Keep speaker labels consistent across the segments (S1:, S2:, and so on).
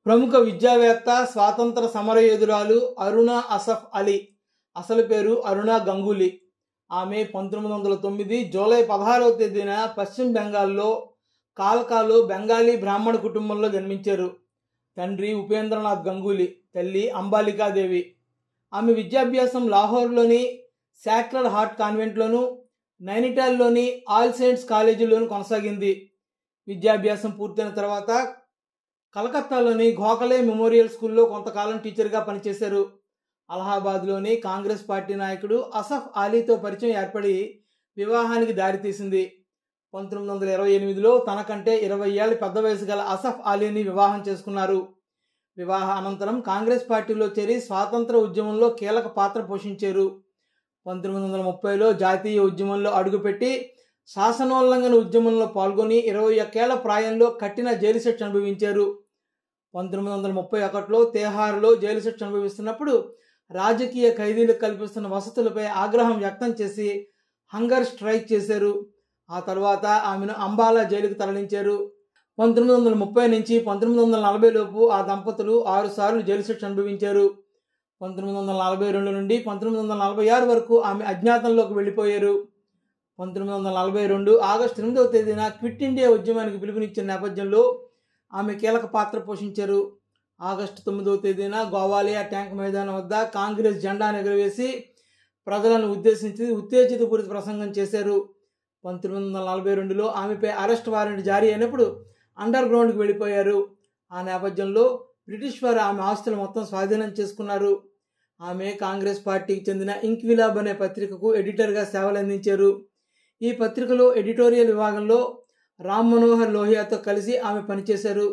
S1: ప్రముఖ విద్యావేత్త, స్వాతంత్ర సమరయోధురాలు అరుణా అసఫ్ అలీ. అసలు పేరు అరుణా గంగూలీ. ఆమె 1909 జూలై 16వ తేదీన పశ్చిమ బెంగాల్లో కాల్కాలో బెంగాలీ బ్రాహ్మణ కుటుంబంలో జన్మించారు. తండ్రి ఉపేంద్రనాథ్ గంగూలీ, తల్లి అంబాలికాదేవి. ఆమె విద్యాభ్యాసం లాహోర్లోని సాక్రెడ్ హార్ట్ కాన్వెంట్లోను, నైనిటాల్లోని ఆల్ సెయింట్స్ కాలేజీలోను కొనసాగింది. విద్యాభ్యాసం పూర్తయిన తర్వాత కలకత్తాలోని గోఖలే మెమోరియల్ స్కూల్లో కొంతకాలం టీచర్గా పనిచేశారు. అలహాబాద్లోని కాంగ్రెస్ పార్టీ నాయకుడు అసఫ్ అలీతో పరిచయం ఏర్పడి వివాహానికి దారితీసింది. 1928లో తనకంటే 20 ఏళ్ల పెద్ద వయసు గల అసఫ్ అలీని వివాహం చేసుకున్నారు. వివాహ అనంతరం కాంగ్రెస్ పార్టీలో చేరి స్వాతంత్ర ఉద్యమంలో కీలక పాత్ర పోషించారు. 1930లో జాతీయ ఉద్యమంలో అడుగుపెట్టి శాసనోల్లంఘన ఉద్యమంలో పాల్గొని 21 ఏళ్ల ప్రాయంలో కఠిన జైలు శిక్ష అనుభవించారు. 1931లో తెహార్లో జైలు శిక్ష అనుభవిస్తున్నప్పుడు రాజకీయ ఖైదీలకు కల్పిస్తున్న వసతులపై ఆగ్రహం వ్యక్తం చేసి హంగర్ స్ట్రైక్ చేశారు. ఆ తర్వాత ఆమెను అంబాలా జైలుకు తరలించారు. 1930 నుంచి 1940 లోపు ఆ దంపతులు 6 సార్లు జైలు శిక్ష అనుభవించారు. 1942 నుండి 1946 వరకు ఆమె అజ్ఞాతంలోకి వెళ్లిపోయారు. 1942 ఆగస్టు 8వ తేదీన క్విట్ ఇండియా ఉద్యమానికి పిలుపునిచ్చిన నేపథ్యంలో ఆమె కీలక పాత్ర పోషించారు. ఆగస్టు 9వ తేదీన గోవాలియా ట్యాంక్ మైదానం వద్ద కాంగ్రెస్ జెండాను ఎగురవేసి ప్రజలను ఉద్దేశించి ఉత్తేజితపూరిత ప్రసంగం చేశారు. 1942లో ఆమెపై అరెస్ట్ వారెంట్ జారీ అయినప్పుడు అండర్ గ్రౌండ్కి వెళ్ళిపోయారు. ఆ నేపథ్యంలో బ్రిటిష్ వారు ఆమె ఆస్తులు మొత్తం స్వాధీనం చేసుకున్నారు. ఆమె కాంగ్రెస్ పార్టీకి చెందిన ఇంక్విలాబ్ అనే పత్రికకు ఎడిటర్గా సేవలందించారు. ఈ పత్రికలో ఎడిటోరియల్ విభాగంలో రామ్ మనోహర్ లోహియాతో కలిసి ఆమె పనిచేశారు.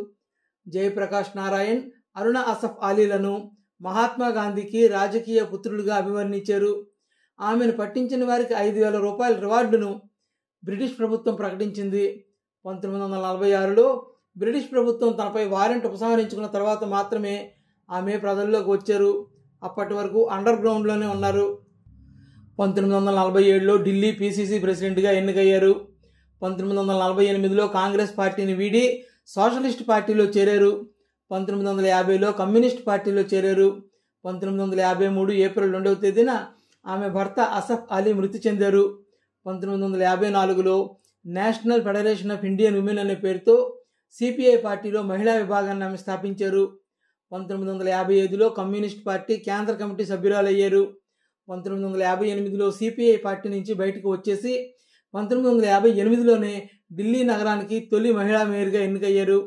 S1: జయప్రకాష్ నారాయణ్, అరుణా అసఫ్ అలీలను మహాత్మా గాంధీకి రాజకీయ పుత్రులుగా అభివర్ణించారు. ఆమెను పట్టించిన వారికి 5,000 రూపాయల రివార్డును బ్రిటిష్ ప్రభుత్వం ప్రకటించింది. 1946లో బ్రిటిష్ ప్రభుత్వం తనపై వారెంట్ ఉపసంహరించుకున్న తర్వాత మాత్రమే ఆమె ప్రజల్లోకి వచ్చారు. అప్పటి వరకు అండర్ గ్రౌండ్లోనే ఉన్నారు. 1947లో ఢిల్లీ పిసిసి ప్రెసిడెంట్గా ఎన్నికయ్యారు. 1948లో కాంగ్రెస్ పార్టీని వీడి సోషలిస్ట్ పార్టీలో చేరారు. 1950లో కమ్యూనిస్ట్ పార్టీలో చేరారు. 1953 ఏప్రిల్ 2వ తేదీన ఆమె భర్త అసఫ్ అలీ మృతి చెందారు. 1954లో National Federation of Indian Women అనే పేరుతో సిపిఐ పార్టీలో మహిళా విభాగాన్ని ఆమె స్థాపించారు. 1955లో కమ్యూనిస్ట్ పార్టీ కేంద్ర కమిటీ సభ్యురాలయ్యారు. 1958లో సిపిఐ పార్టీ నుంచి బయటకు వచ్చేసి 1958లోనే ఢిల్లీ నగరానికి తొలి మహిళా మేయర్గా ఎన్నికయ్యారు.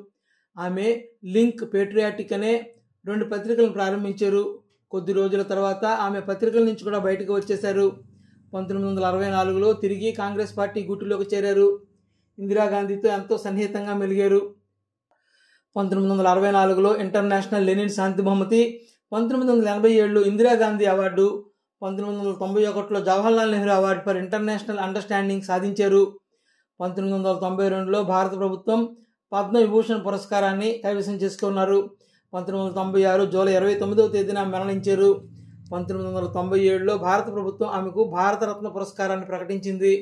S1: ఆమె లింక్ పేట్రియాటిక్ అనే 2 పత్రికలను ప్రారంభించారు. కొద్ది రోజుల తర్వాత ఆమె పత్రికల నుంచి కూడా బయటకు వచ్చేశారు. 1964లో తిరిగి కాంగ్రెస్ పార్టీ గూటిలోకి చేరారు. ఇందిరాగాంధీతో ఎంతో సన్నిహితంగా మెలిగారు. 1964లో ఇంటర్నేషనల్ లెనిన్ శాంతి బహుమతి, 1987లో Indira Gandhi award, 1991లో Jawaharlal Nehru award for international understanding సాధించారు. 1992లో భారత ప్రభుత్వం పద్మవిభూషణ్ పురస్కారాన్ని కైవసం చేసుకున్నారు. 1996 జూలై 29వ తేదీన మరణించారు. 1997లో భారత ప్రభుత్వం ఆమెకు భారతరత్న పురస్కారాన్ని ప్రకటించింది.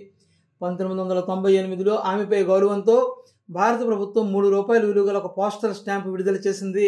S1: 1998లో ఆమెపై గౌరవంతో భారత ప్రభుత్వం ₹3 విలువ గల ఒక పోస్టల్ స్టాంపు విడుదల చేసింది.